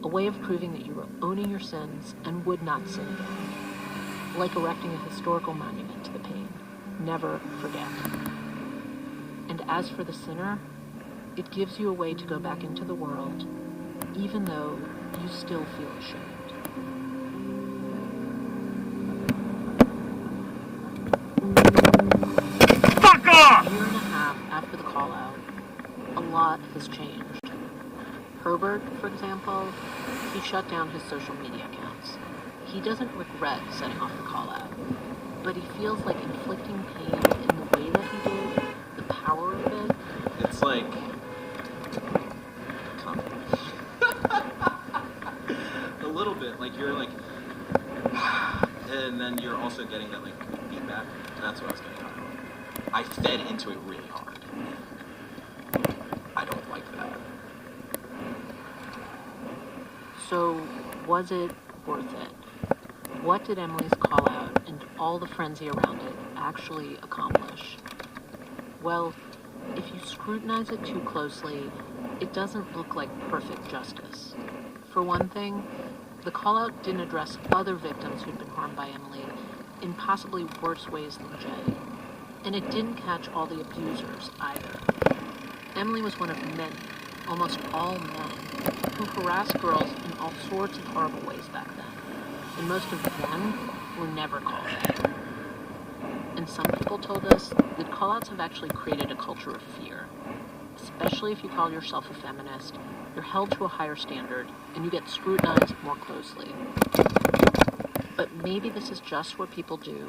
a way of proving that you were owning your sins and would not sin again, like erecting a historical monument to the pain. Never forget. And as for the sinner, it gives you a way to go back into the world, even though you still feel ashamed. Fuck off! A year and a half after the call-out, a lot has changed. Herbert, for example, he shut down his social media accounts. He doesn't regret setting off the call-out, but he feels like inflicting pain in the way that he did, the power of it. It's like... a little bit, like you're like... and then you're also getting that like feedback. That's what I was getting at. I fed into it really hard. I don't like that. So, was it worth it? What did Emily's call out and all the frenzy around it actually accomplish? Well, if you scrutinize it too closely, it doesn't look like perfect justice. For one thing, the call out didn't address other victims who'd been harmed by Emily in possibly worse ways than Jay. And it didn't catch all the abusers either. Emily was one of many, almost all men, who harassed girls in all sorts of horrible ways back then. And most of them were never called out. And some people told us that call-outs have actually created a culture of fear. Especially if you call yourself a feminist, you're held to a higher standard, and you get scrutinized more closely. But maybe this is just what people do